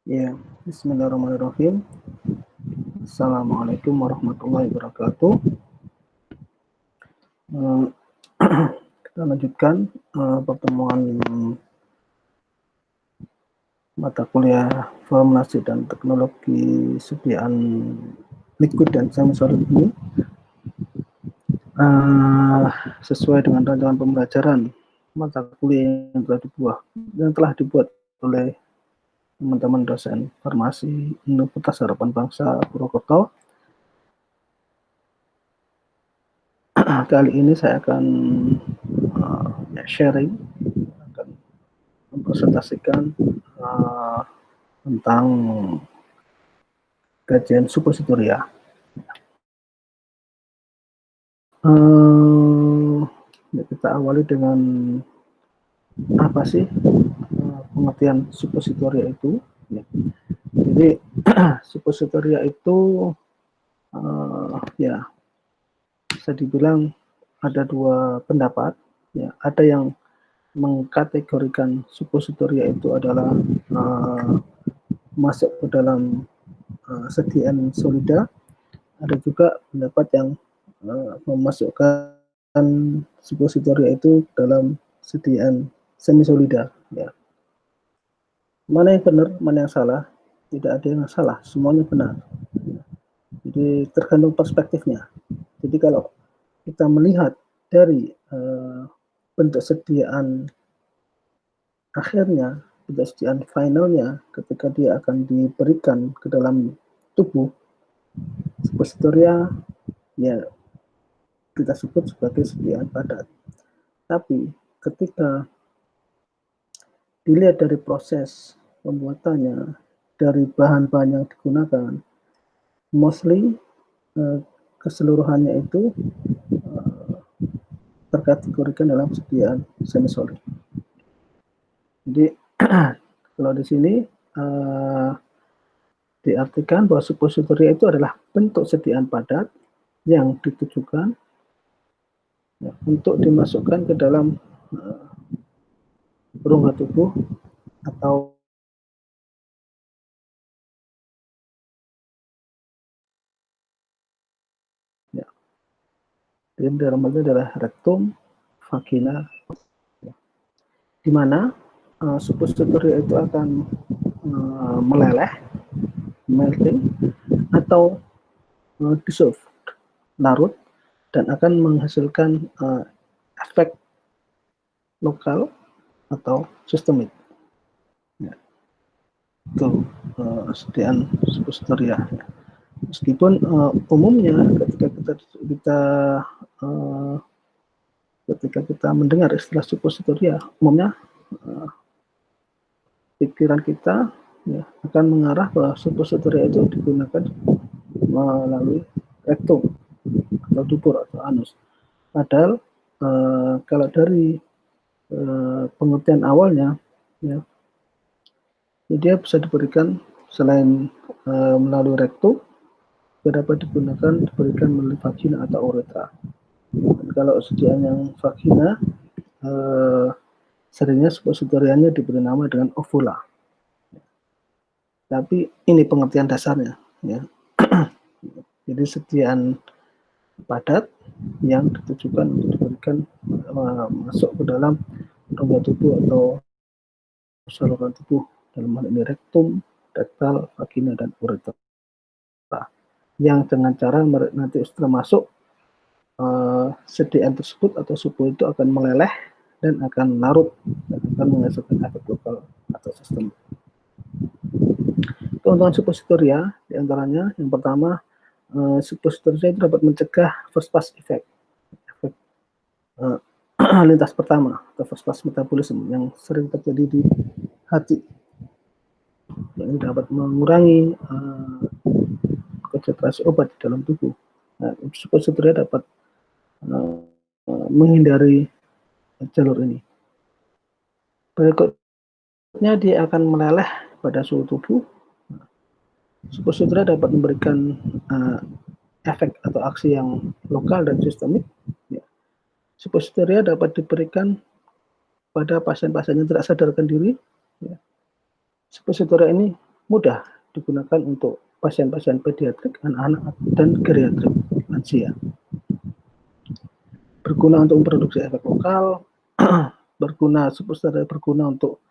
Ya, bismillahirrahmanirrahim. Assalamualaikum warahmatullahi wabarakatuh. Kita lanjutkan pertemuan mata kuliah formulasi dan teknologi sediaan liquid dan semi solid ini sesuai dengan rancangan pembelajaran mata kuliah yang telah dibuat oleh teman-teman dosen farmasi Universitas Harapan Bangsa Purwokerto. Kali ini saya akan sharing, akan mempresentasikan tentang kajian suppositoria. Ya, kita awali dengan apa sih pengertian suppositoria itu? Ya. Jadi suppositoria itu ya bisa dibilang ada dua pendapat. Ya, ada yang mengkategorikan suppositoria itu adalah masuk ke dalam sediaan solida. Ada juga pendapat yang memasukkan suppositoria itu dalam sediaan semi solida. Ya. Mana yang benar, mana yang salah? Tidak ada yang salah, semuanya benar. Jadi tergantung perspektifnya. Jadi kalau kita melihat dari bentuk sediaan akhirnya, bentuk sediaan finalnya, ketika dia akan diberikan ke dalam tubuh, suppositoria ya kita sebut sebagai sediaan padat. Tapi ketika dilihat dari proses pembuatannya, dari bahan-bahan yang digunakan, mostly keseluruhannya itu terkategorikan dalam sediaan semi solid. Jadi kalau di sini diartikan bahwa suppositoria itu adalah bentuk sediaan padat yang ditujukan ya, untuk dimasukkan ke dalam rongga tubuh atau ya, dalam hal ini adalah rektum, vagina, ya, di mana suppositoria itu akan meleleh, melting, atau dissolve, larut, dan akan menghasilkan efek lokal atau sistemik. Ya. Itu sediaan suppositoria. Ya. Meskipun umumnya ketika kita mendengar istilah suppositoria, umumnya pikiran kita ya, akan mengarah bahwa suppositoria itu digunakan melalui rektum atau dubur atau anus. Padahal kalau dari pengertian awalnya ya, dia bisa diberikan selain melalui rektum, dapat diberikan melalui vagina atau uretra. Dan kalau sediaan yang vagina, seringnya suppositorianya diberi nama dengan ovula. Tapi ini pengertian dasarnya, ya. Jadi sediaan padat yang ditujukan untuk diberikan masuk ke dalam rongga tubuh atau saluran tubuh, dalam hal ini rektum, rektal, vagina, dan uretra. Yang dengan cara nanti setelah masuk sediaan tersebut atau supo itu akan meleleh dan akan larut dan akan menghasilkan efek lokal atau sistem. Keuntungan suppositoria diantaranya yang pertama, suppositoria itu dapat mencegah first pass effect, efek lintas pertama atau first pass metabolism yang sering terjadi di hati, yang dapat mengurangi konsentrasi obat di dalam tubuh. Nah, suppositoria dapat menghindari jalur ini. Berikutnya dia akan meleleh pada suhu tubuh. Suppositoria dapat memberikan efek atau aksi yang lokal dan sistemik. Ya. Suppositoria dapat diberikan pada pasien-pasien yang tidak sadarkan diri. Ya. Suppositoria ini mudah digunakan untuk pasien-pasien pediatrik, anak-anak, dan geriatrik lansia. Berguna untuk memproduksi efek lokal, berguna untuk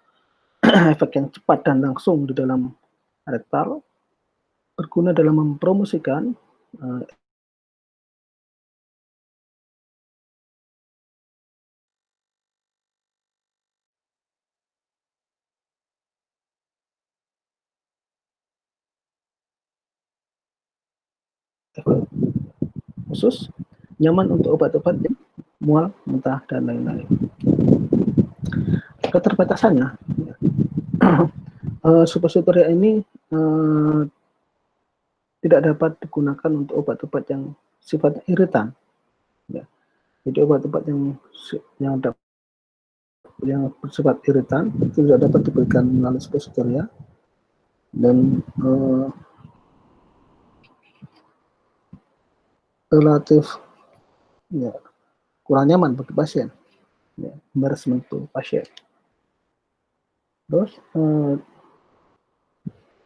efek yang cepat dan langsung di dalam rektal, berguna dalam mempromosikan khusus, nyaman untuk obat-obat yang mual, muntah, dan lain-lain. Keterbatasannya, suppositoria ini tidak dapat digunakan untuk obat-obat yang sifatnya iritan. Ya. Jadi obat-obat yang bersifat iritan itu tidak dapat diberikan melalui suppositoria, dan relatif ya, kurang nyaman bagi pasien, ya, embarrassment to pasien. Terus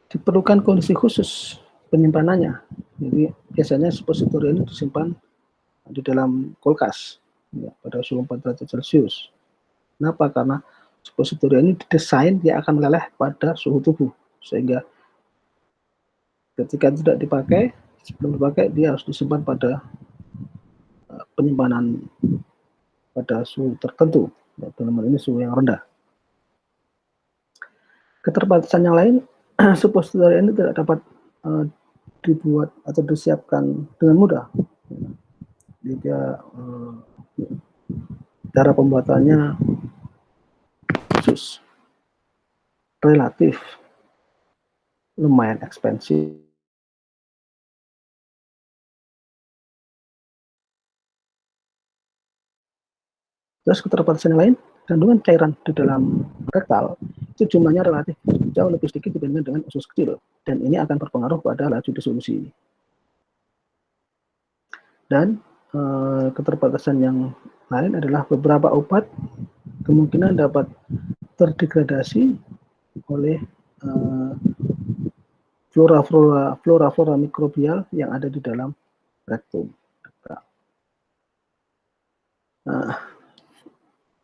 diperlukan kondisi khusus penyimpanannya. Jadi biasanya suppositoria ini disimpan di dalam kulkas, ya, pada suhu 4 derajat Celcius. Kenapa? Karena suppositoria ini didesain dia akan meleleh pada suhu tubuh, sehingga ketika tidak dipakai, sebelum dipakai dia harus disimpan pada penyimpanan pada suhu tertentu, ya, dalam hal ini suhu yang rendah. Keterbatasan yang lain, suppositoria ini tidak dapat dibuat atau disiapkan dengan mudah. Jadi dia cara pembuatannya khusus, relatif lumayan ekspensif. Terus keterbatasan yang lain, kandungan cairan di dalam rektal itu jumlahnya relatif jauh lebih sedikit dibandingkan dengan usus kecil, dan ini akan berpengaruh pada laju disolusi. Dan keterbatasan yang lain adalah beberapa obat kemungkinan dapat terdegradasi oleh flora mikrobial yang ada di dalam rektum.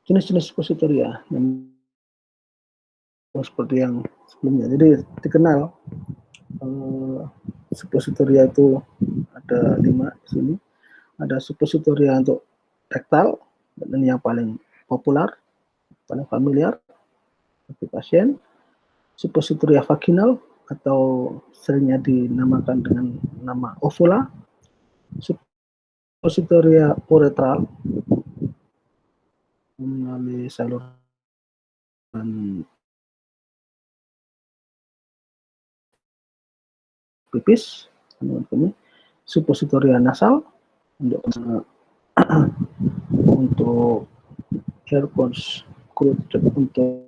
Jenis-jenis suppositoria yang seperti yang sebelumnya. Jadi dikenal suppositoria itu ada 5 di sini. Ada suppositoria untuk rektal, dan yang paling populer, paling familiar bagi pasien. Suppositoria vaginal atau seringnya dinamakan dengan nama ovula. Suppositoria uretral melalui saluran pipis. Suppositoria nasal untuk airborne untuk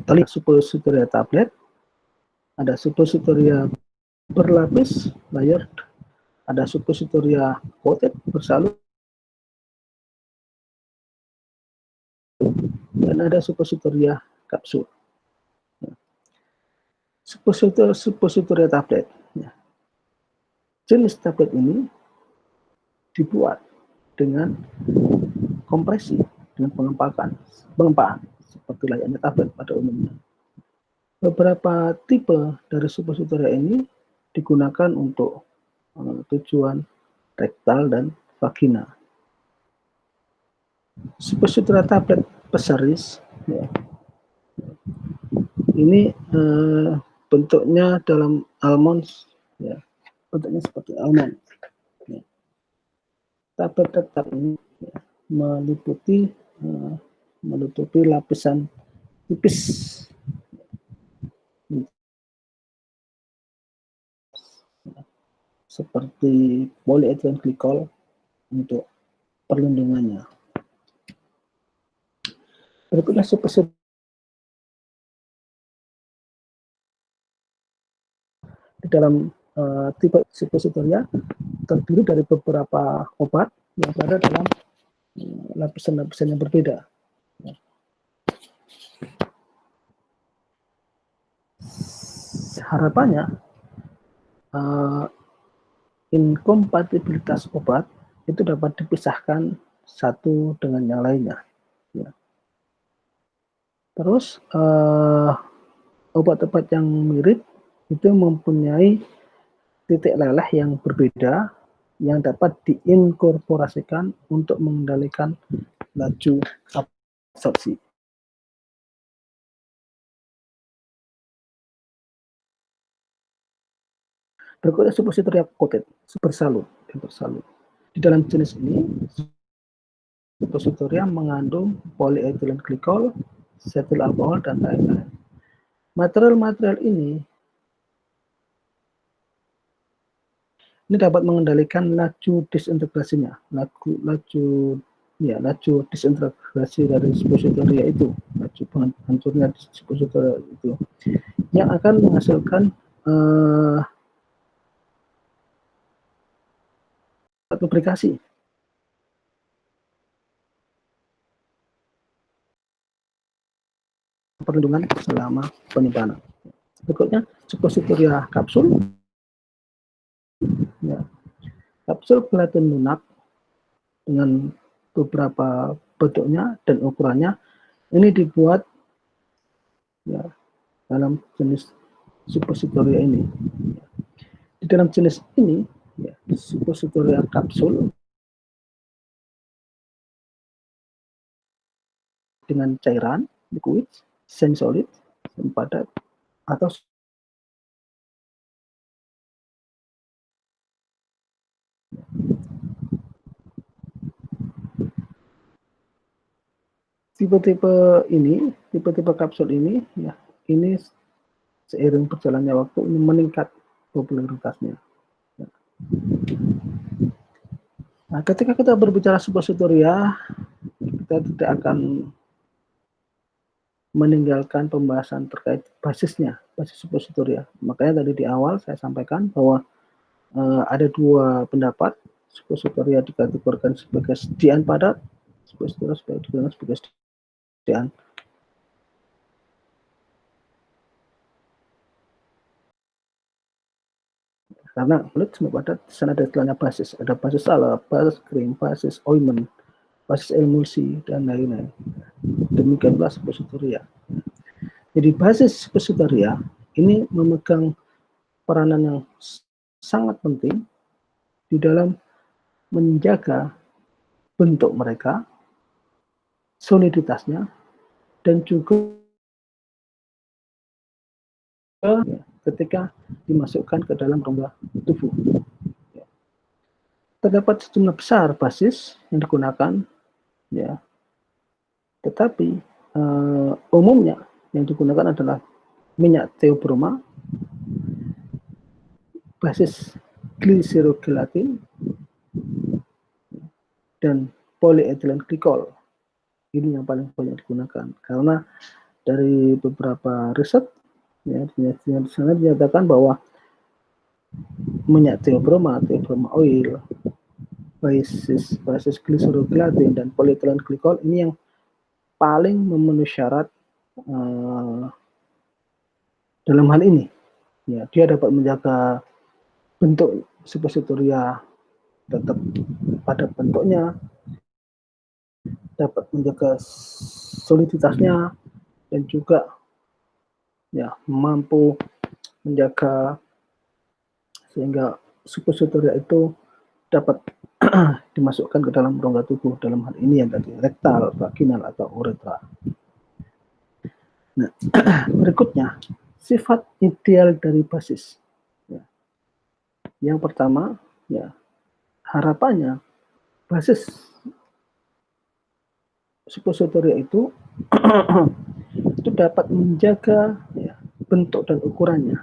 telinga. Suppositoria tablet, ada suppositoria berlapis layered, ada suppositoria coated bersalut, dan ada suppositoria kapsul. Suppositoria tablet, ya. Jenis tablet ini dibuat dengan kompresi, dengan pengempaan seperti layaknya tablet pada umumnya. Beberapa tipe dari suppositoria ini digunakan untuk tujuan rektal dan vagina. Suppositoria tablet pesaris, ya, ini bentuknya dalam almond, ya, bentuknya seperti almond. Ya. Tablet ini, ya, menutupi lapisan tipis seperti polyethylene glycol untuk perlindungannya. Berikutnya suppositoria di dalam tipe suppositoria terdiri dari beberapa obat yang berada dalam lapisan-lapisan yang berbeda. harapannya inkompatibilitas obat itu dapat dipisahkan satu dengan yang lainnya. Ya. Terus obat-obat yang mirip itu mempunyai titik leleh yang berbeda yang dapat diinkorporasikan untuk mengendalikan laju absorpsi. Berikutnya suppositoria coated, bersalut. Di dalam jenis ini, suppositoria mengandung polyethylene glycol, cetyl alkohol, dan lain-lain. Material-material ini dapat mengendalikan laju disintegrasinya, laju disintegrasi dari suppositoria itu, laju hancurnya suppositoria itu, yang akan menghasilkan lubrikasi. Perlindungan selama penyimpanan. Berikutnya suppositoria kapsul. Ya. Kapsul gelatin lunak dengan beberapa bentuknya dan ukurannya ini dibuat ya, dalam jenis suppositoria ini. Di dalam jenis ini, ya, suppositoria kapsul dengan cairan, liquid, semi solid, semi padat, atau tipe-tipe kapsul ini, ya, ini seiring berjalannya waktu ini meningkat popularitasnya. Ya. Nah, ketika kita berbicara suppositoria, kita tidak akan meninggalkan pembahasan terkait basis suppositoria. Makanya tadi di awal saya sampaikan bahwa ada dua pendapat, suppositoria dikategorikan sebagai sediaan padat, suppositoria sebagai sediaan karena kulit semua padat, di sana ada istilahnya basis, ada basis salep, basis krim, basis ointment, basis emulsi, dan lain-lain. Demikian pula suppositoria. Jadi basis suppositoria ini memegang peranan yang sangat penting di dalam menjaga bentuk mereka, soliditasnya, dan juga ketika dimasukkan ke dalam rongga tubuh. Terdapat sejumlah besar basis yang digunakan, ya, tetapi umumnya yang digunakan adalah minyak theobroma, basis glycerogelatin, dan polyethylene glycol. Ini yang paling banyak digunakan karena dari beberapa riset, ya, di sana dinyatakan bahwa minyak theobroma oil, basis glycerogelatin, dan polyethylene glycol ini yang paling memenuhi syarat dalam hal ini. Ya, dia dapat menjaga bentuk suppositoria tetap pada bentuknya, dapat menjaga soliditasnya, dan juga ya mampu menjaga sehingga suppositoria itu dapat dimasukkan ke dalam rongga tubuh, dalam hal ini yang tadi rektal, vaginal, atau uretra. Nah, berikutnya sifat ideal dari basis. Ya. Yang pertama, ya, harapannya basis suppositoria itu itu dapat menjaga, ya, bentuk dan ukurannya.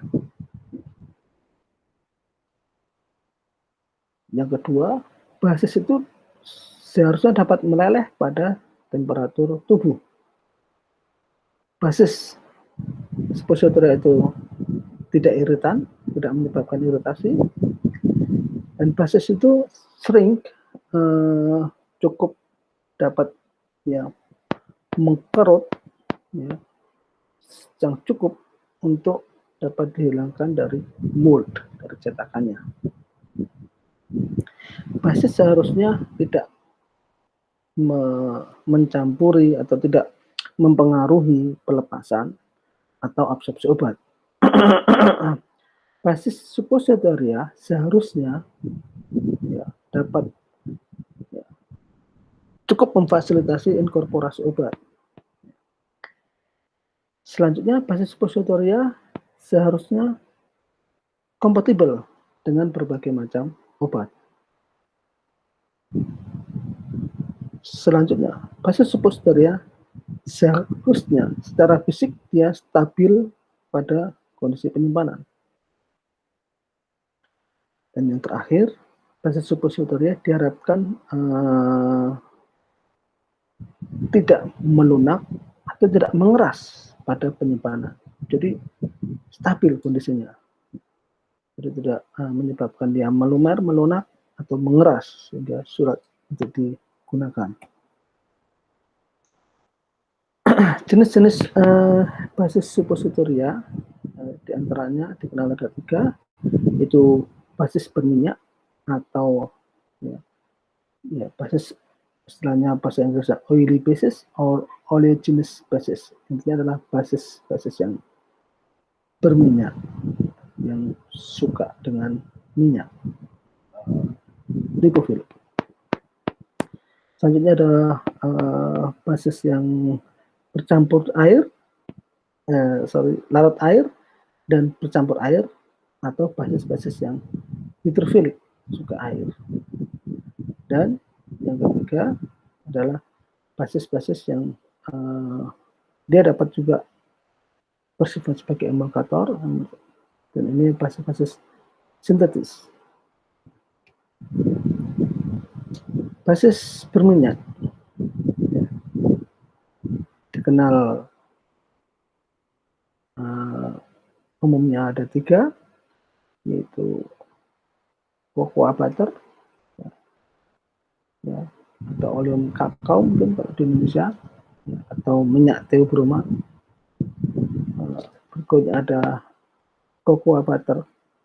Yang kedua, basis itu seharusnya dapat meleleh pada temperatur tubuh. Basis suppositoria itu tidak iritan, tidak menyebabkan iritasi, dan basis itu sering cukup dapat, ya, mengkerut, ya, yang cukup untuk dapat dihilangkan dari mold, dari cetakannya. Basis seharusnya tidak mencampuri atau tidak mempengaruhi pelepasan atau absorpsi obat. Basis suppositoria seharusnya ya, dapat ya, cukup memfasilitasi inkorporasi obat. Selanjutnya, basis suppositoria seharusnya kompatibel dengan berbagai macam obat. Selanjutnya, basis suppositoria seharusnya secara fisik dia stabil pada kondisi penyimpanan. Dan yang terakhir, basis suppositoria diharapkan tidak melunak atau tidak mengeras pada penyimpanan. Jadi stabil kondisinya. Jadi tidak menyebabkan dia melumer, melunak, atau mengeras sehingga sulit untuk digunakan. Jenis-jenis basis suppositoria diantaranya dikenal ada 3, yaitu basis berminyak atau ya basis istilahnya bahasa Inggrisnya oily basis or oleaginous basis. Intinya adalah basis yang berminyak, yang suka dengan minyak, lipofil. Selanjutnya ada basis yang bercampur air, larut air dan bercampur air, atau basis-basis yang hidrofilik, suka air. Dan yang ketiga adalah basis-basis yang dia dapat juga bersifat sebagai emulgator, dan ini basis-basis sintetis. Basis berminyak ya, dikenal umumnya ada 3, yaitu cocoa butter ya, atau oleum kakao mungkin kalau di Indonesia ya, atau minyak theobroma. Berikutnya ada cocoa butter,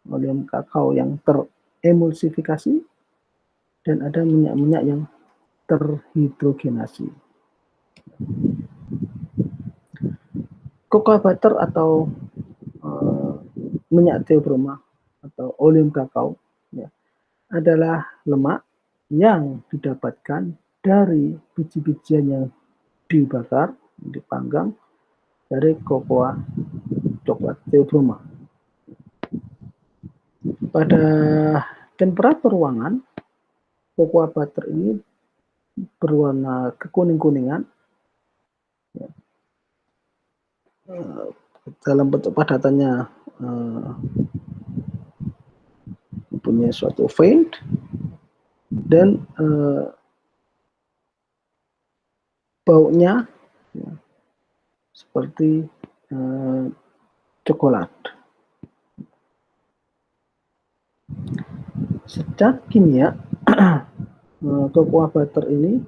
oleum kakao yang teremulsifikasi, dan ada minyak-minyak yang terhidrogenasi. Cocoa butter atau minyak theobroma atau oleum kakao ya, adalah lemak yang didapatkan dari biji-bijian yang dibakar, dipanggang dari cocoa coklat theobroma. Pada temperatur ruangan, cocoa butter ini berwarna kekuning-kuningan ya. Dalam bentuk padatannya mempunyai suatu faint dan baunya ya, seperti coklat. Secara kimia, cocoa butter ini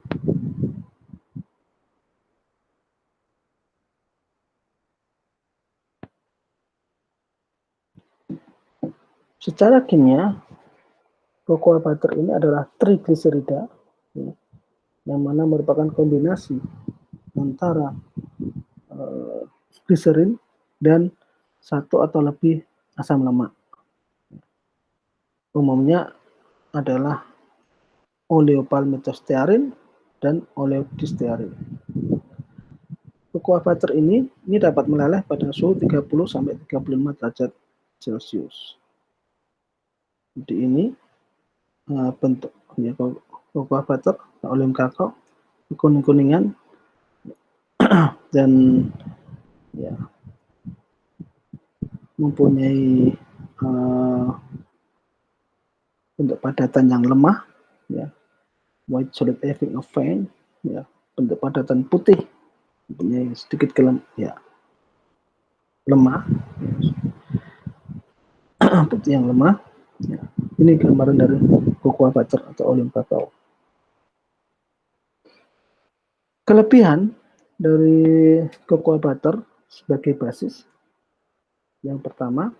cocoa butter ini adalah trigliserida ya, yang mana merupakan kombinasi antara gliserin dan satu atau lebih asam lemak. Umumnya adalah oleopalmitostearin dan oleodistearin. Cocoa butter ini dapat meleleh pada suhu 30 sampai 35 derajat Celcius. Jadi ini bentuk ya, cocoa butter, oleum kakao, kuning-kuningan dan ya mempunyai bentuk padatan yang lemah ya, white solid having a faint ya, bentuk padatan putih, mempunyai sedikit ya, lemah ya. Putih yang lemah ya. Ini gambaran dari cocoa butter atau oleum kakao. Kelebihan dari cocoa butter sebagai basis Yang pertama,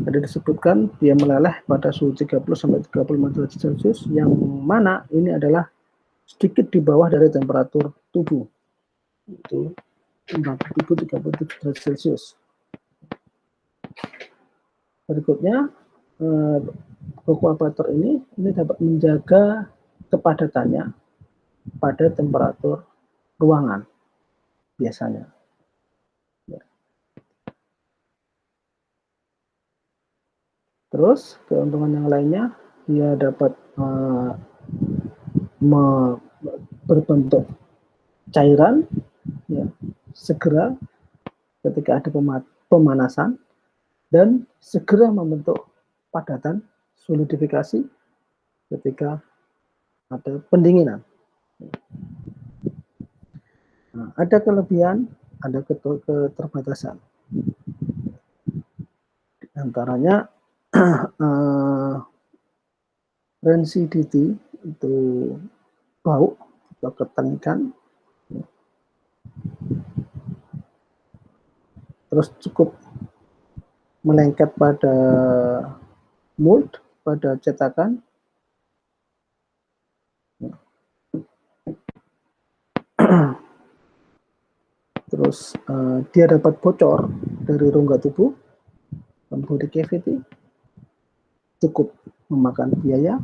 tadi disebutkan dia meleleh pada suhu 30-35 derajat Celcius, yang mana ini adalah sedikit di bawah dari temperatur tubuh, itu temperatur tubuh 37 derajat Celcius. Berikutnya, cocoa butter ini dapat menjaga kepadatannya pada temperatur ruangan biasanya. Terus keuntungan yang lainnya, dia dapat berbentuk cairan ya, segera ketika ada pemanasan, dan segera membentuk padatan solidifikasi ketika ada pendinginan. Nah, ada kelebihan, ada keterbatasan. Di antaranya rancidity itu bau atau ketenikan, terus cukup melengket pada mold, pada cetakan. Terus dia dapat bocor dari rongga tubuh, body cavity, cukup memakan biaya,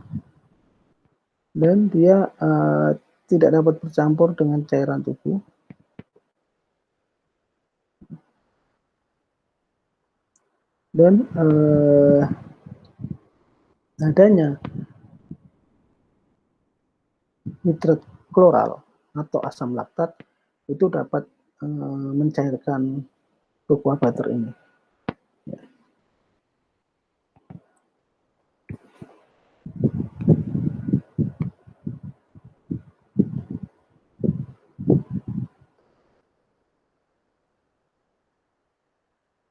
dan dia tidak dapat bercampur dengan cairan tubuh. Dan adanya nitrat kloral atau asam laktat itu dapat mencairkan cocoa butter ini.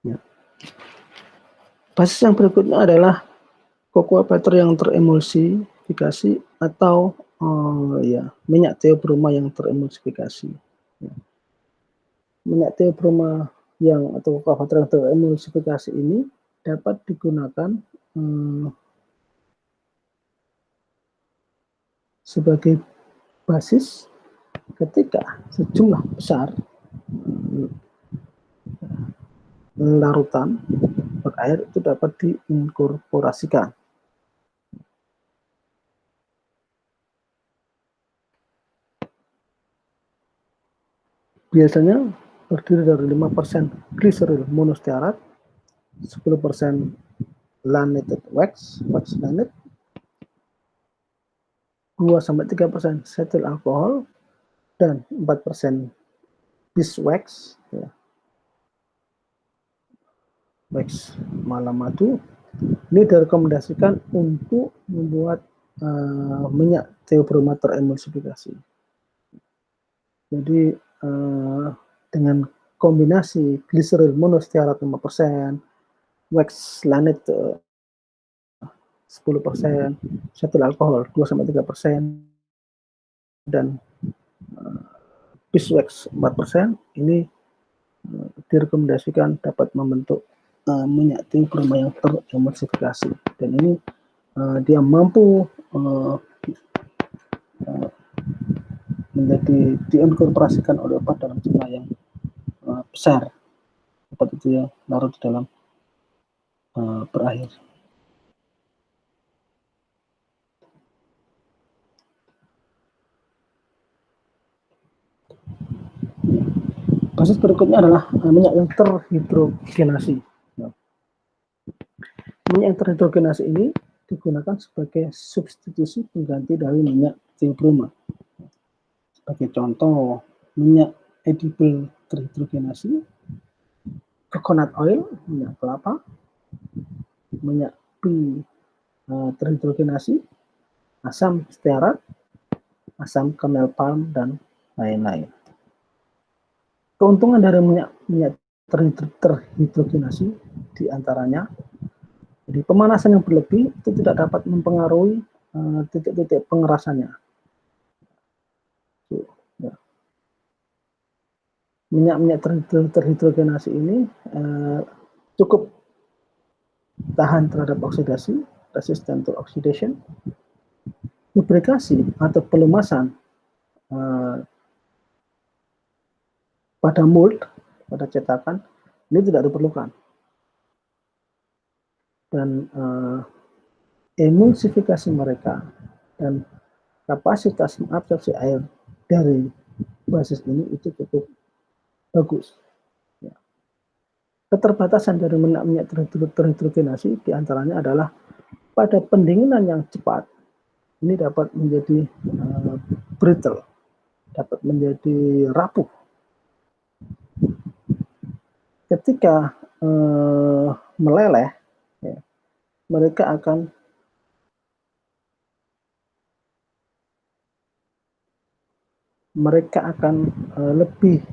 Ya. Basis yang berikutnya adalah cocoa butter yang teremulsifikasi atau minyak theobroma yang teremulsifikasi. Ya. Minyak theobroma atau cocoa butter yang teremulsifikasi ini dapat digunakan sebagai basis ketika sejumlah besar larutan berair itu dapat diinkorporasikan. Biasanya terdiri dari 5% glycerol monostearat, 10% laminated wax laminate, 2-3% cetyl alkohol, dan 4% beeswax, ya, wax malam madu. Ini direkomendasikan untuk membuat minyak theobroma teremulsifikasi. Jadi dengan kombinasi glycerol monostearat 5%, wax laminate 10%, cetyl alkohol 2-3%, dan beeswax 4%, ini direkomendasikan dapat membentuk minyak theobroma yang teremulsifikasi. Dan ini dia mampu menjadi diinkorporasikan oleh obat dalam jumlah yang besar, obat itu yang larut di dalam berair. Basis berikutnya adalah minyak yang terhidrogenasi. Minyak yang terhidrogenasi ini digunakan sebagai substitusi pengganti dari minyak theobroma. Sebagai contoh, minyak edible terhidrogenasi, coconut oil, minyak kelapa, minyak pea terhidrogenasi, asam stearat, asam kernel palm, dan lain-lain. Keuntungan dari minyak terhidrogenasi diantaranya, jadi pemanasan yang berlebih itu tidak dapat mempengaruhi titik-titik pengerasannya. Ya. minyak-minyak terhidrogenasi ini cukup tahan terhadap oksidasi, resistant to oxidation. Lubrikasi atau pelumasan pada mold, pada cetakan, ini tidak diperlukan. Dan emulsifikasi mereka dan kapasitas mengabsorpsi air dari basis ini itu cukup bagus. Ya. Keterbatasan dari minyak terhidrogenasi diantaranya adalah pada pendinginan yang cepat, ini dapat menjadi brittle, dapat menjadi rapuh. Ketika meleleh, ya, mereka akan lebih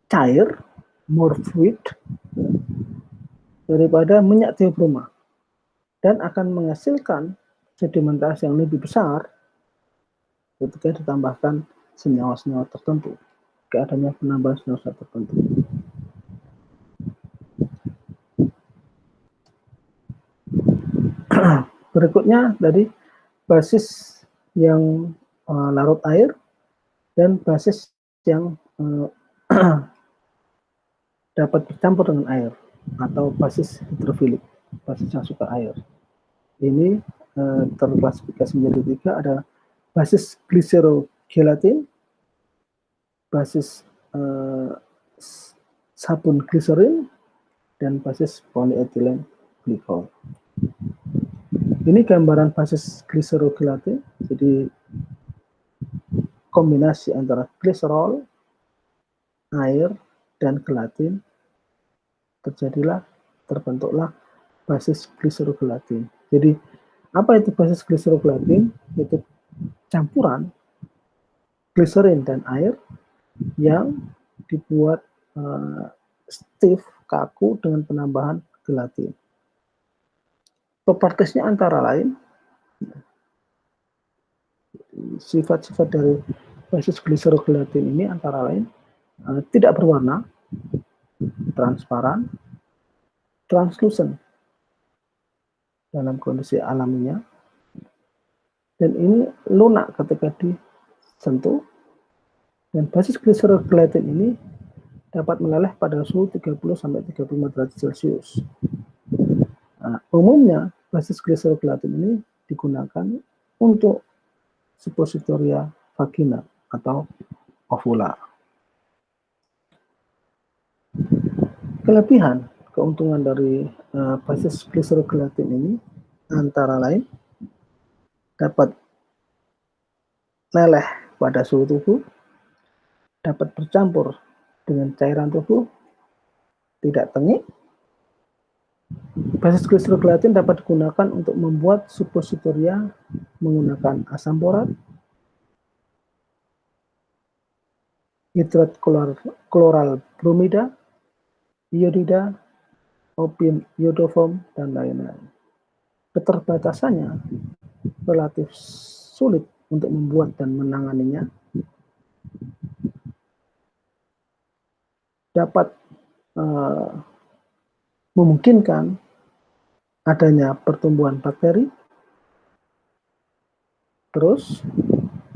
cair, more fluid, daripada minyak theobroma, dan akan menghasilkan sedimentasi yang lebih besar ketika ditambahkan senyawa-senyawa tertentu, keadanya penambahan senyawa tertentu. Berikutnya dari basis yang larut air dan basis yang dapat bercampur dengan air atau basis hidrofilik, basis yang suka air. Ini terklasifikasi menjadi 3, ada basis glycerogelatin, basis sabun gliserin, dan basis polyethylene glycol. Ini gambaran basis glycerogelatin, jadi kombinasi antara gliserol, air, dan gelatin, terbentuklah basis glycerogelatin. Jadi apa itu basis glycerogelatin? Itu campuran gliserin dan air yang dibuat stiff, kaku dengan penambahan gelatin. Propertiesnya antara lain, sifat-sifat dari basis glycerogelatin ini antara lain tidak berwarna, transparan, translucent dalam kondisi alaminya, dan ini lunak ketika disentuh, dan basis glycerogelatin ini dapat meleleh pada suhu 30–35 derajat Celcius. Nah, umumnya basis glycerogelatin ini digunakan untuk suppositoria vagina atau ovula. Kelebihan, keuntungan dari basis glycerogelatin ini antara lain dapat meleleh pada suhu tubuh, dapat bercampur dengan cairan tubuh, tidak tengik. Basis glycerogelatin dapat digunakan untuk membuat suppositoria menggunakan asam borat, hidrat kloral bromida, iodida, opium iodoform, dan lain-lain. Keterbatasannya relatif sulit untuk membuat dan menanganinya. Dapat memungkinkan adanya pertumbuhan bakteri. Terus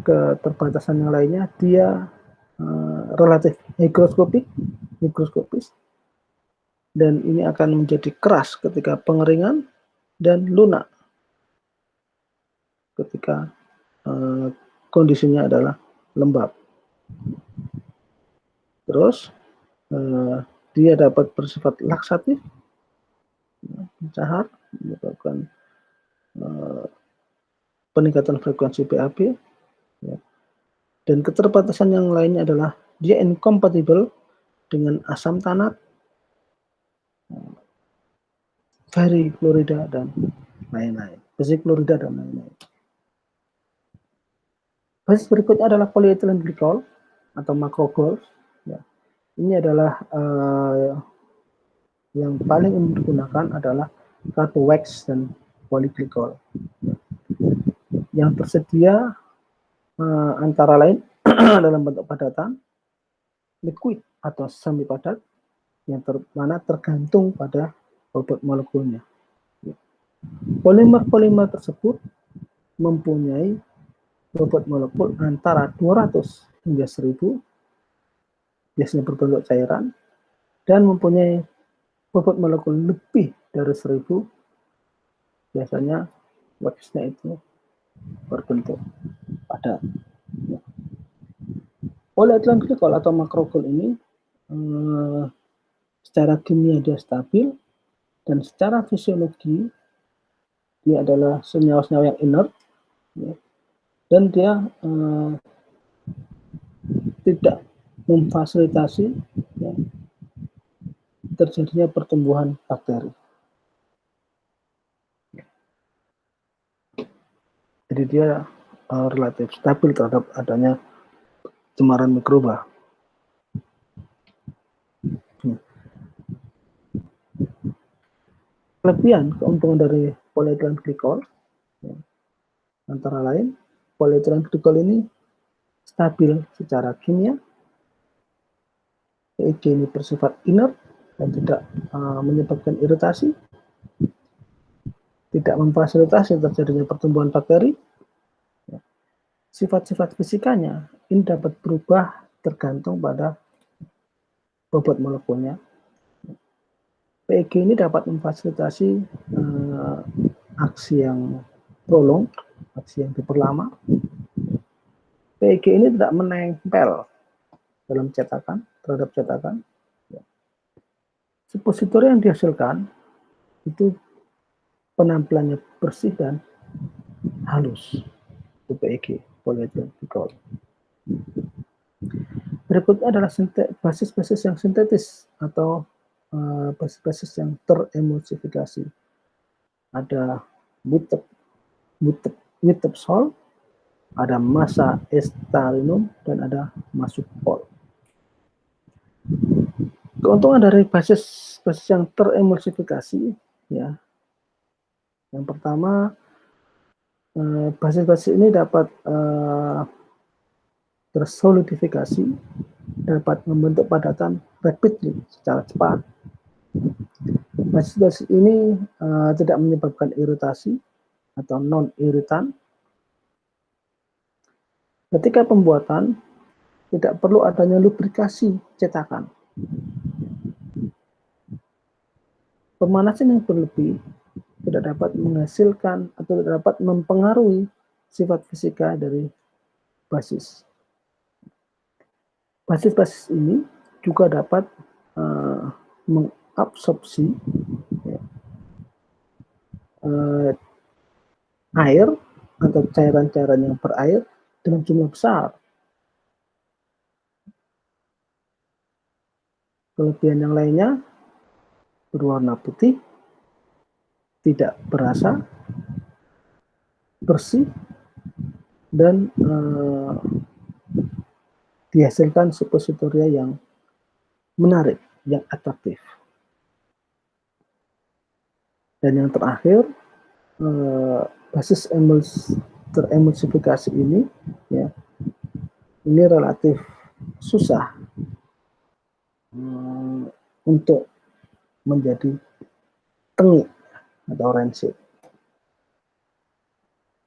keterbatasan yang lainnya, dia relatif higroskopis, dan ini akan menjadi keras ketika pengeringan dan lunak ketika kondisinya adalah lembab. Terus dia dapat bersifat laksatif, mencahar, menyebabkan peningkatan frekuensi BAB, ya. Dan keterbatasan yang lainnya adalah dia incompatible dengan asam tanat, variklorida, dan lain-lain, besiklorida, dan lain-lain. Basis berikutnya adalah polyethylene glycol atau macrogol. Ya. Ini adalah yang paling umum digunakan adalah carbowax dan polyglycol. Yang tersedia antara lain dalam bentuk padatan, liquid atau semi padat yang mana tergantung pada bobot molekulnya. Polimer-polimer tersebut mempunyai bobot molekul antara 200 hingga 1000, biasanya berbentuk cairan, dan mempunyai bobot molekul lebih dari 1000, biasanya waxnya itu berbentuk padat. Polyethylene glycol atau makrogol ini secara kimia dia stabil, dan secara fisiologi dia adalah senyawa-senyawa yang inert, ya, dan dia tidak memfasilitasi, ya, terjadinya pertumbuhan bakteri. Jadi dia relatif stabil terhadap adanya cemaran mikroba. Kelebihan keuntungan dari polyethylene glycol, ya, antara lain polyethylene glycol ini stabil secara kimia, PEG ini bersifat inert dan tidak menyebabkan iritasi, tidak memfasilitasi terjadinya pertumbuhan bakteri. Sifat-sifat fisikanya ini dapat berubah tergantung pada bobot molekulnya. PEG ini dapat memfasilitasi aksi yang prolong, aksi yang diperlama. PEG ini tidak menempel dalam cetakan, terhadap cetakan. Suppositor yang dihasilkan itu penampilannya bersih dan halus. Itu PEG, polyethylene glycol. Berikutnya adalah basis-basis yang sintetis atau basis-basis yang teremulsifikasi. Ada Witebsk, ada massa estalinum, dan ada masukpol. Keuntungan dari basis yang teremulsifikasi, ya, yang pertama, basis-basis ini dapat tersolidifikasi, dapat membentuk padatan rapidly, secara cepat. Basis-basis ini tidak menyebabkan iritasi atau non-iritan. Ketika pembuatan, tidak perlu adanya lubrikasi cetakan. Pemanasan yang berlebih tidak dapat menghasilkan atau tidak dapat mempengaruhi sifat fisika dari basis. Basis-basis ini juga dapat mengabsorpsi, ya, air atau cairan-cairan yang berair dalam jumlah besar. Kelebihan yang lainnya berwarna putih, tidak berasa, bersih, dan dihasilkan suppositoria yang menarik, yang atraktif. Dan yang terakhir, basis teremulsifikasi ini, ya, ini relatif susah untuk menjadi tengik atau rancid.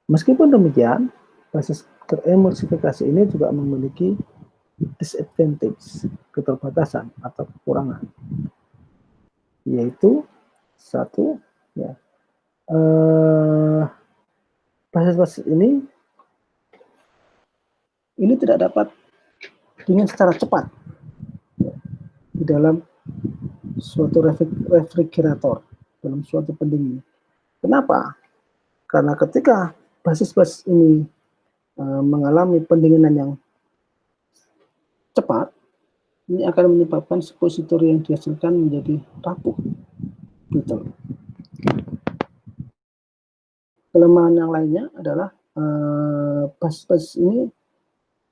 Meskipun demikian, basis teremulsifikasi ini juga memiliki disadvantage, keterbatasan atau kekurangan, yaitu satu, ya, basis-basis ini tidak dapat dingin secara cepat, ya, di dalam suatu refrigerator, dalam suatu pendingin. Kenapa? Karena ketika basis-basis ini mengalami pendinginan yang cepat, ini akan menyebabkan suppositor yang dihasilkan menjadi rapuh, brittle. Kelemahan yang lainnya adalah basis-basis ini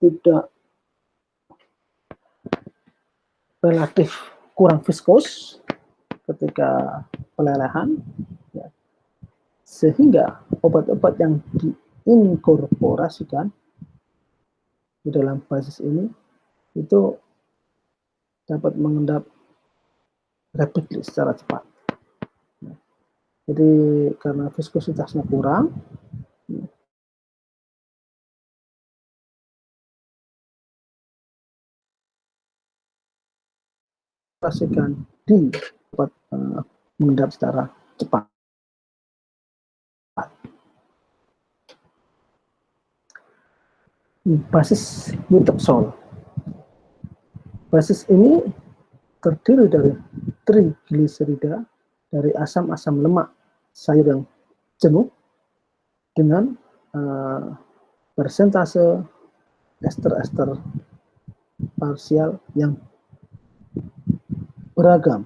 tidak relatif kurang viskos ketika pelelehan, ya, sehingga obat-obat yang diinkorporasikan di dalam basis ini itu dapat mengendap rapidly secara cepat. Jadi karena viskositasnya kurang, pastikan dapat mengendap secara cepat. Basis Witepsol. Basis ini terdiri dari trigliserida, dari asam-asam lemak sayur yang jenuh dengan persentase ester-ester parsial yang beragam.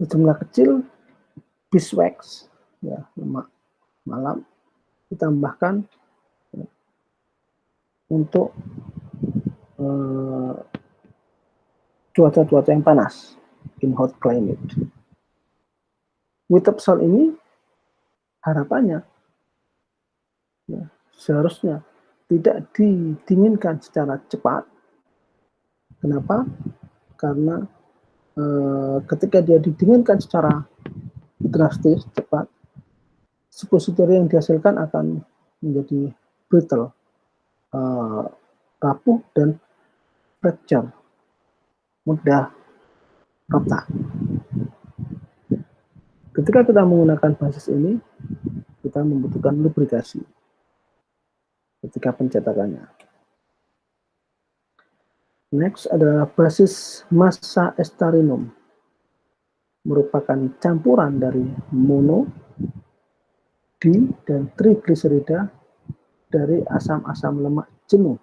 Jumlah kecil beeswax, ya, lemak malam, ditambahkan untuk cuaca-cuaca yang panas, in hot climate. Witepsol ini harapannya ya, seharusnya tidak didinginkan secara cepat. Kenapa? Karena ketika dia didinginkan secara drastis cepat, suppositori yang dihasilkan akan menjadi brittle, rapuh dan fracture, mudah retak. Ketika kita menggunakan basis ini, kita membutuhkan lubrikasi ketika pencetakannya. Next adalah basis massa estarinum, merupakan campuran dari mono, di, dan trigliserida dari asam-asam lemak jenuh.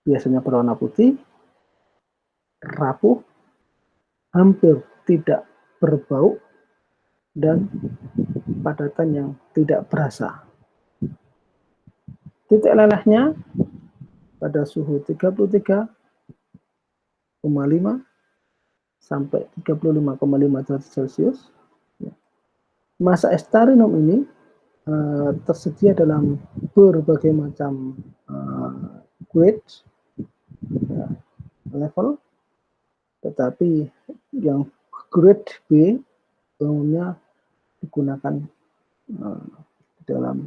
Biasanya berwarna putih, rapuh, hampir tidak berbau, dan padatan yang tidak berasa. Titik lelehnya pada suhu 33,5 sampai 35,5 derajat Celcius. Massa estarinum ini tersedia dalam berbagai macam grade level, tetapi yang grade B umumnya digunakan dalam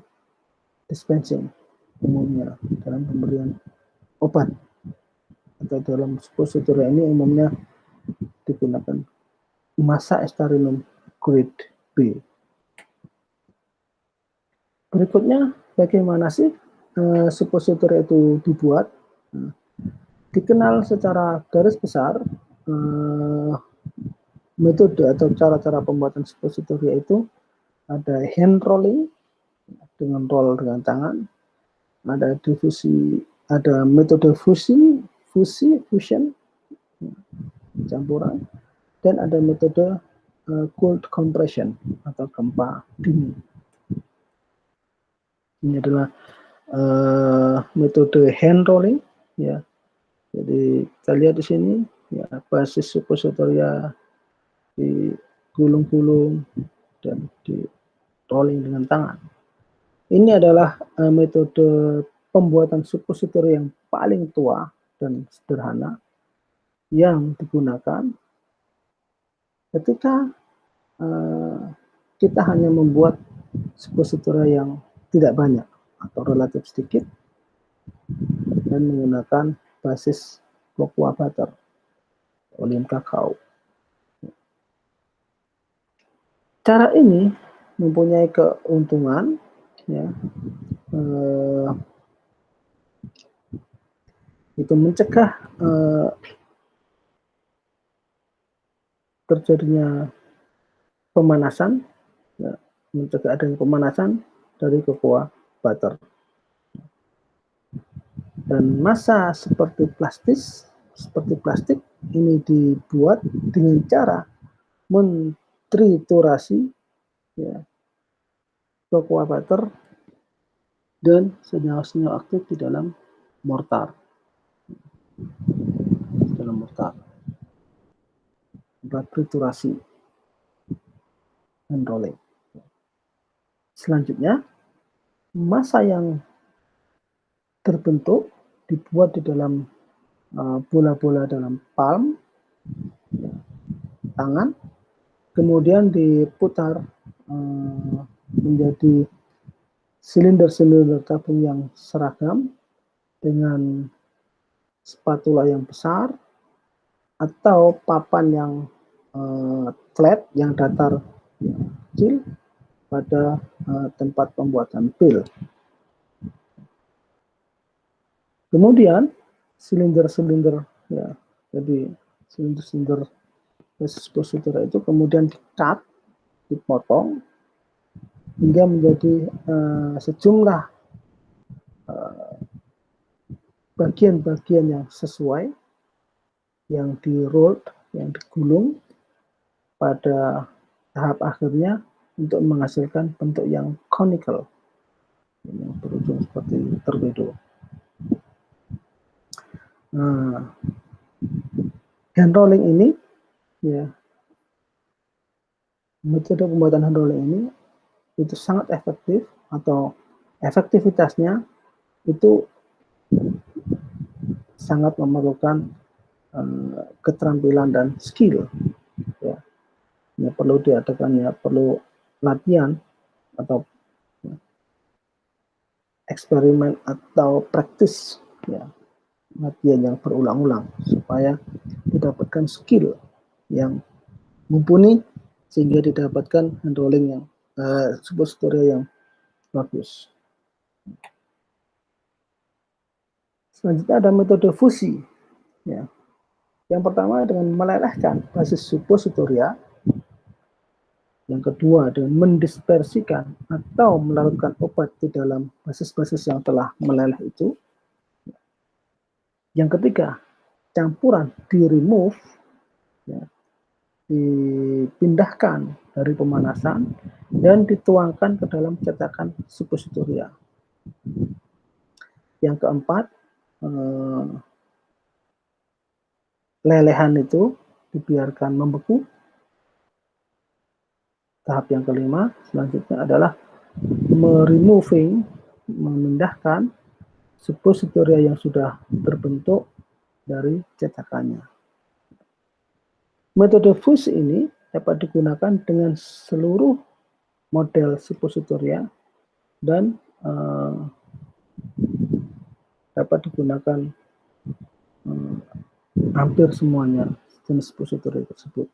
dispensing, umumnya dalam pemberian obat, atau dalam suppositori ini umumnya digunakan massa estarinum grade B. Berikutnya, bagaimana sih suppositori itu dibuat? Dikenal secara garis besar metode atau cara-cara pembuatan suppositori itu ada hand rolling dengan roll dengan tangan, ada difusi, ada metode fusion, campuran, dan ada metode cold compression atau gempa dingin. Ini adalah metode hand rolling, ya. Jadi kita lihat di sini, ya, basis suppositoria digulung-gulung dan di rolling dengan tangan. Ini adalah metode pembuatan suppositori yang paling tua dan sederhana yang digunakan ketika kita hanya membuat suppositori yang tidak banyak atau relatif sedikit dan menggunakan basis cocoa butter, olin kakao. Cara ini mempunyai keuntungan, ya, itu mencegah terjadinya pemanasan, ya, mencegah adanya pemanasan dari cocoa butter. Dan massa seperti plastik ini dibuat dengan cara mentriturasi, ya, cocoa butter dan senyawa-senyawa aktif di dalam mortar. Triturasi dan rolling. Selanjutnya, massa yang terbentuk, dibuat di dalam bola-bola dalam palm tangan, kemudian diputar menjadi silinder-silinder tabung yang seragam dengan spatula yang besar atau papan yang flat, yang datar kecil pada tempat pembuatan pil. Kemudian silinder-silinder, ya, jadi silinder-silinder suppositor itu kemudian di-cut, dipotong hingga menjadi sejumlah bagian-bagian yang sesuai, yang di-rolled, yang digulung pada tahap akhirnya untuk menghasilkan bentuk yang conical, yang berujung seperti torpedo. Nah, hand rolling ini, ya, metode pembuatan hand rolling ini itu sangat efektif, atau efektivitasnya itu sangat memerlukan keterampilan dan skill, ya. Ya, perlu diadakan, ya, perlu latihan atau eksperimen atau praktis, ya, latihan yang berulang-ulang supaya didapatkan skill yang mumpuni sehingga didapatkan hand rolling yang suppositoria yang bagus. Selanjutnya ada metode fusi, ya. Yang pertama dengan melelehkan basis suppositoria, yang kedua dengan mendispersikan atau melarutkan obat di dalam basis-basis yang telah meleleh itu, yang ketiga campuran di-remove, ya, dipindahkan dari pemanasan dan dituangkan ke dalam cetakan suppositoria. Yang keempat, lelehan itu dibiarkan membeku. Tahap yang kelima selanjutnya adalah memindahkan suppositoria yang sudah terbentuk dari cetakannya. Metode fusi ini dapat digunakan dengan seluruh model suppositoria dan dapat digunakan hampir semuanya jenis suppositoria tersebut.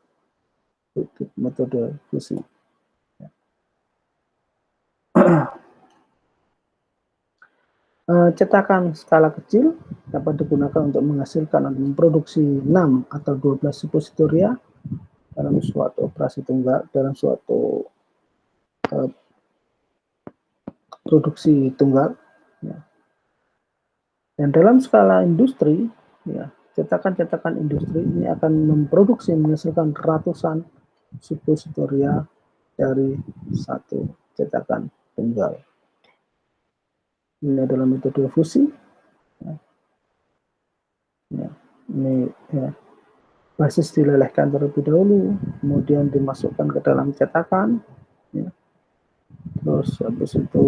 Metode fusi. Cetakan skala kecil dapat digunakan untuk menghasilkan atau memproduksi 6 atau 12 suppositoria dalam suatu operasi tunggal, dalam suatu produksi tunggal, ya. Dan dalam skala industri, ya, cetakan-cetakan industri ini akan menghasilkan ratusan suppositoria dari satu cetakan tunggal. Ini adalah metode fusi. Ya, ini, ya, basis dilelehkan terlebih dahulu, kemudian dimasukkan ke dalam cetakan, ya. Terus habis itu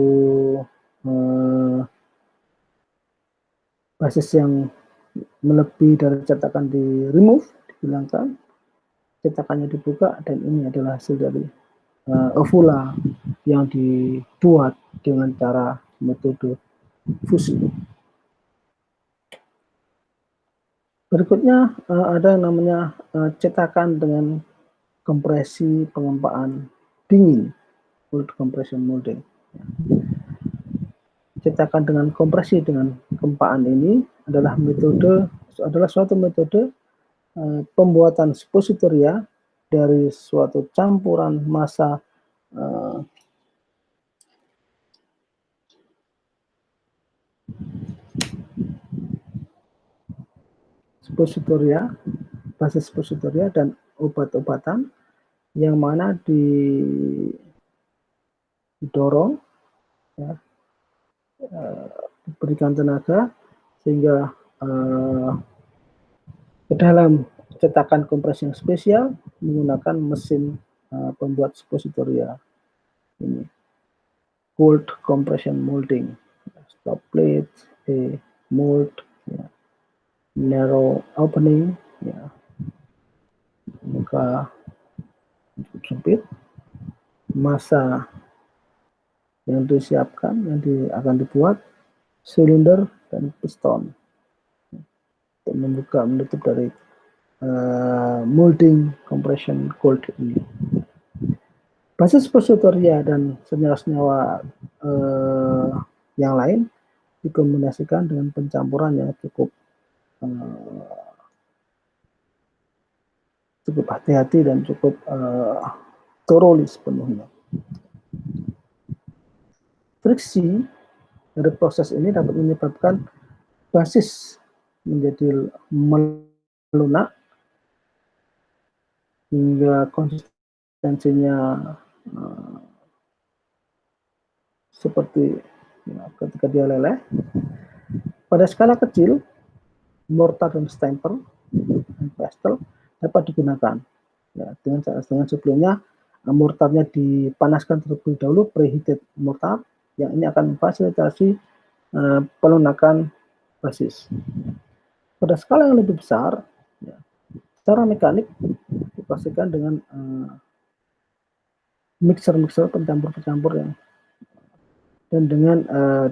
basis yang melebihi dari cetakan di-remove, dihilangkan, cetakannya dibuka, dan ini adalah hasil dari ovula yang dibuat dengan cara metode fusi. Berikutnya ada yang namanya cetakan dengan kompresi pengempaan dingin, cold compression molding. Cetakan dengan kompresi dengan gempaan ini adalah suatu metode pembuatan suppositoria dari suatu campuran massa suppositoria, basis suppositoria dan obat-obatan yang mana didorong, ya, diberikan tenaga sehingga ke dalam cetakan kompresi yang spesial menggunakan mesin pembuat suppositoria ini, cold compression molding, stop plate, a mold, ya, narrow opening, ya, muka sempit, massa yang disiapkan, akan dibuat, silinder dan piston untuk membuka menutup dari molding compression cold ini. Basis posoteria dan senyawa-senyawa yang lain dikombinasikan dengan pencampuran yang cukup hati-hati dan cukup thoroughly sepenuhnya. Friksi dari proses ini dapat menyebabkan basis menjadi melunak hingga konsistensinya seperti ya, ketika dia leleh. Pada skala kecil, mortar dan stamper dan pestle dapat digunakan. Ya, dengan sebelumnya mortarnya dipanaskan terlebih dahulu, preheated mortar, yang ini akan memfasilitasi pelunakan basis. Pada skala yang lebih besar, ya, secara mekanik dipastikan dengan mixer-mixer, pencampur-pencampur yang dan dengan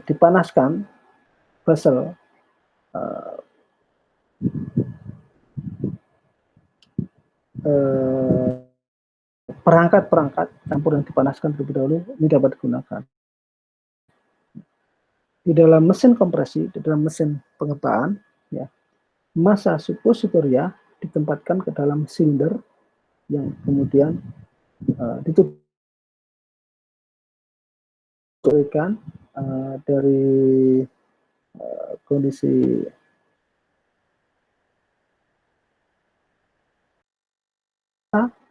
dipanaskan vessel perangkat-perangkat campur yang dipanaskan terlebih dahulu ini dapat digunakan. Di dalam mesin kompresi, di dalam mesin pengebaan, ya, massa suppositoria ditempatkan ke dalam silinder yang kemudian ditutup dari kondisi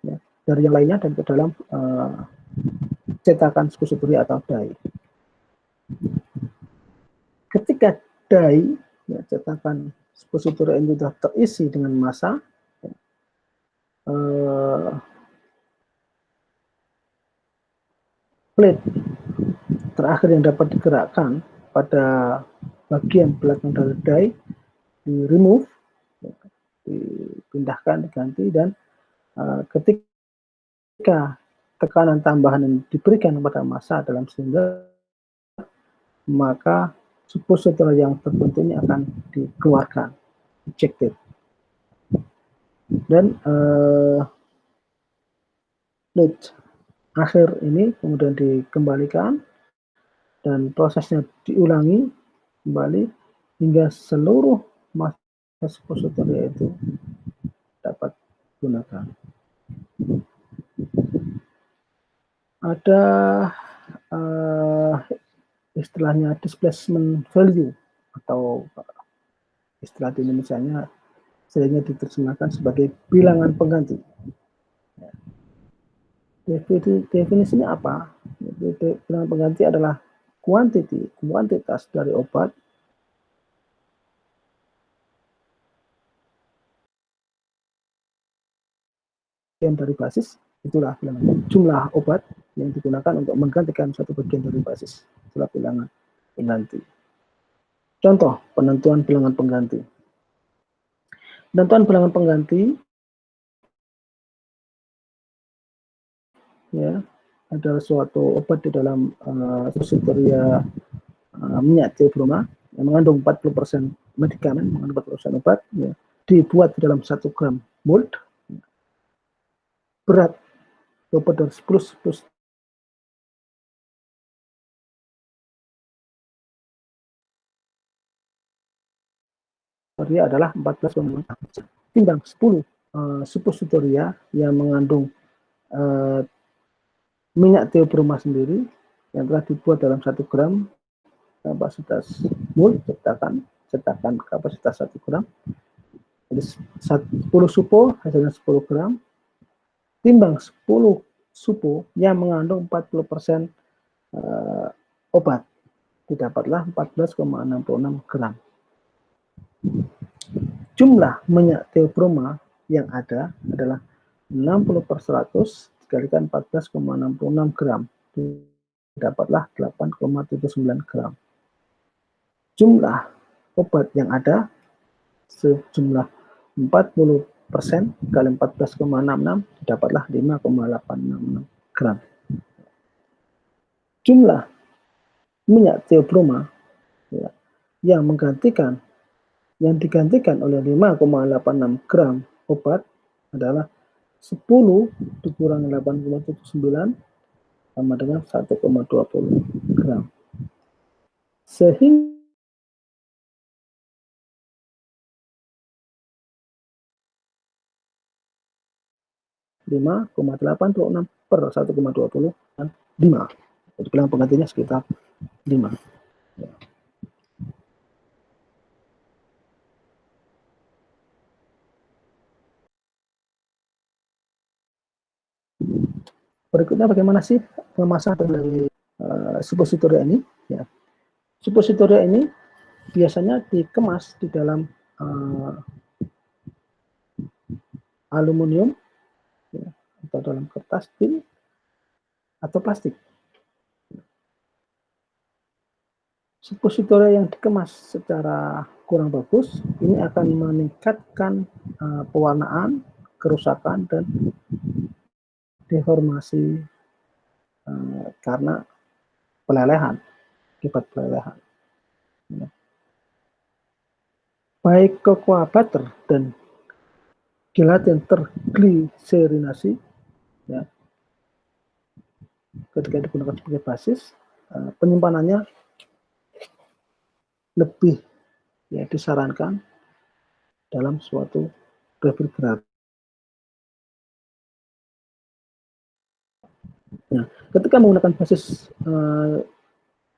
ya, dari yang lainnya dan ke dalam cetakan suppositoria atau die. Ketika die, ya, cetakan suppositoria ini sudah terisi dengan massa, ya, plate terakhir yang dapat digerakkan pada bagian belakang dari die di remove, ya, dipindahkan, diganti, dan ketika tekanan tambahan yang diberikan kepada massa dalam silinder, maka suppositoria yang terbentuk ini akan dikeluarkan, ejected, dan plate akhir ini kemudian dikembalikan dan prosesnya diulangi kembali hingga seluruh massa suppositoria itu dapat digunakan. Ada istilahnya displacement value, atau istilah di Indonesia-nya seringnya diterjemahkan sebagai bilangan pengganti. Definisinya apa? Bilangan pengganti adalah kuantitas dari obat yang dari basis, itulah bilangan jumlah obat yang digunakan untuk menggantikan satu bagian dari basis, itulah bilangan pengganti. Contoh penentuan bilangan pengganti. Penentuan bilangan pengganti ya adalah suatu obat di dalam suppositoria minyak theobroma yang mengandung 40% medikamen, mengandung 40% obat, ya, dibuat di dalam 1 gram mold, berat 10 adalah 14,5 timbang 10 suppositoria yang mengandung minyak theobroma sendiri yang telah dibuat dalam 1 gram kapasitas mold, cetakan kapasitas 1 gram. Jadi 10 supo hasilnya 10 gram timbang 10 supo yang mengandung 40% obat, didapatlah 14,66 gram. Jumlah minyak theobroma yang ada adalah 60/100 dikalikan 14,66 gram, didapatlah 8,79 gram. jumlah obat yang ada sejumlah 40% kali 14,66 dapatlah 5,866 gram. Jumlah minyak teobroma ya, yang digantikan oleh 5,86 gram obat adalah 10 dikurangi 8,79 sama dengan 1,20 gram. Sehingga 5,86 per 1,20 dan 5. Jadi bilang penggantinya sekitar 5. Ya. Berikutnya bagaimana sih pemasaran dari suppositoria ini? Ya. Suppositoria ini biasanya dikemas di dalam aluminium ya, atau dalam kertas tin atau plastik. Suppositoria yang dikemas secara kurang bagus ini akan meningkatkan pewarnaan, kerusakan dan deformasi karena pelelehan, akibat pelelehan. Ya. Baik cocoa butter dan gelatin tergliserinasi ya, ketika digunakan sebagai basis, penyimpanannya lebih ya disarankan dalam suatu refrigerator. Nah, ketika menggunakan basis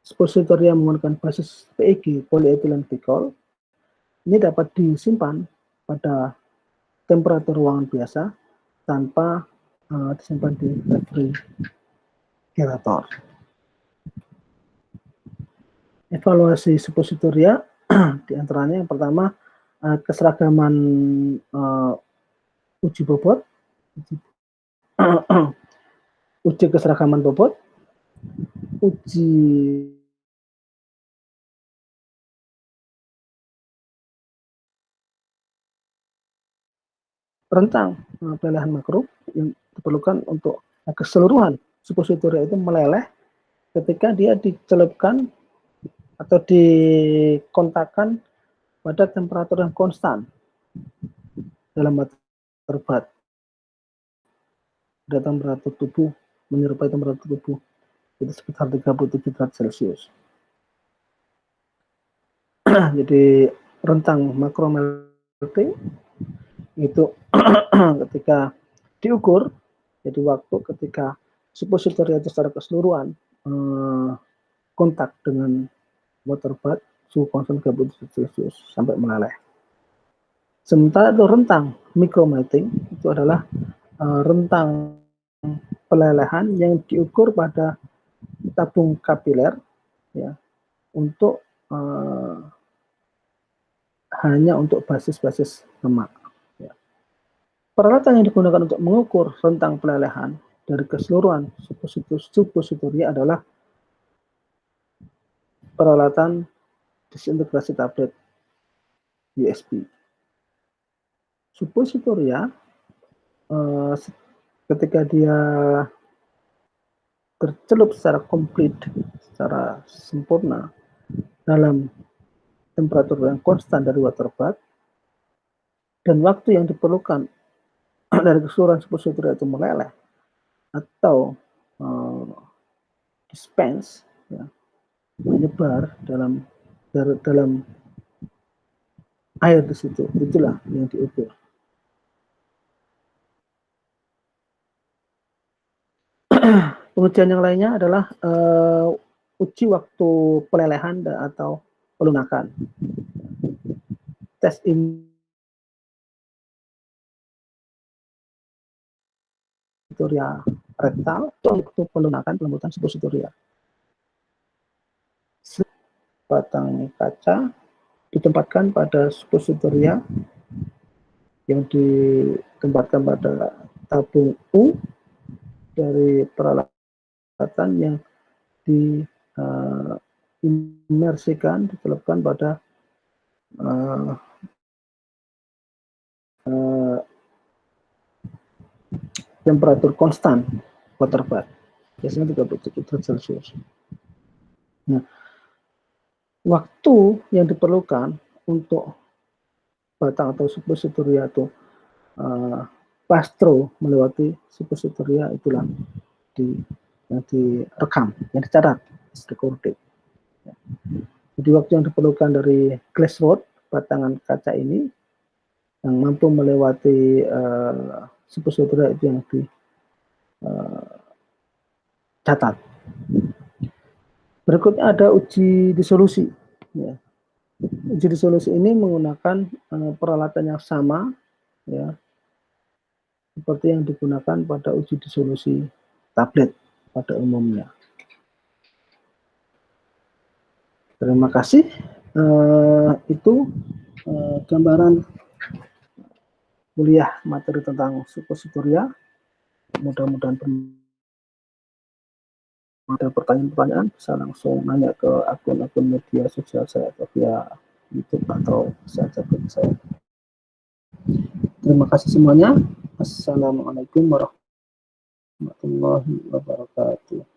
suppositoria menggunakan basis PEG polyethylene glycol, ini dapat disimpan pada temperatur ruangan biasa tanpa disimpan di refrigerator. Evaluasi suppositoria diantaranya yang pertama keseragaman uji bobot, uji keseragaman bobot, uji rentang pelelehan makro yang diperlukan untuk keseluruhan suppositoria itu meleleh ketika dia dicelupkan atau dikontakkan pada temperatur yang konstan dalam water bath. Pada temperatur tubuh menyerupai temperatur tubuh itu sekitar 37 derajat Celcius. Jadi rentang makro melting itu ketika diukur, jadi waktu ketika suppositoria itu secara keseluruhan kontak dengan water bath suhu konstan 37 Celcius sampai meleleh. Sementara itu rentang micromelting itu adalah rentang pelelehan yang diukur pada tabung kapiler ya untuk hanya untuk basis-basis lemak. Ya. Peralatan yang digunakan untuk mengukur rentang pelelehan dari keseluruhan suppositoria adalah peralatan disintegrasi tablet USB. Suppositoria ketika dia tercelup secara komplit, secara sempurna dalam temperatur yang konstan dari water bath dan waktu yang diperlukan dari keseluruhan suppositoria itu meleleh atau dispense ya, menyebar dalam air di situ, itulah yang diukur. Pengujian yang lainnya adalah uji waktu pelelehan atau pelunakan. Tes suppositoria rektal untuk pelunakan pelembutan suppositoria. Batang kaca ditempatkan pada suppositoria yang ditempatkan pada tabung U dari peralatan yang diimersikan, dicelupkan pada temperatur konstan water bath, biasanya 37 derajat Celcius. Nah, waktu yang diperlukan untuk batang atau suppositoria atau pastro melewati suppositoria itulah yang direkam, yang dicatat, recorded. Jadi waktu yang diperlukan dari glass rod, batangan kaca ini, yang mampu melewati suppositoria itu yang dicatat. Berikutnya ada uji disolusi. Ya. Uji disolusi ini menggunakan peralatan yang sama, ya, seperti yang digunakan pada uji disolusi tablet pada umumnya. Terima kasih. Itu gambaran kuliah materi tentang suppositoria. Mudah-mudahan ada pertanyaan-pertanyaan bisa langsung nanya ke akun-akun media sosial saya atau via YouTube atau bisa chat saya. Terima kasih semuanya. Assalamualaikum warahmatullahi wabarakatuh.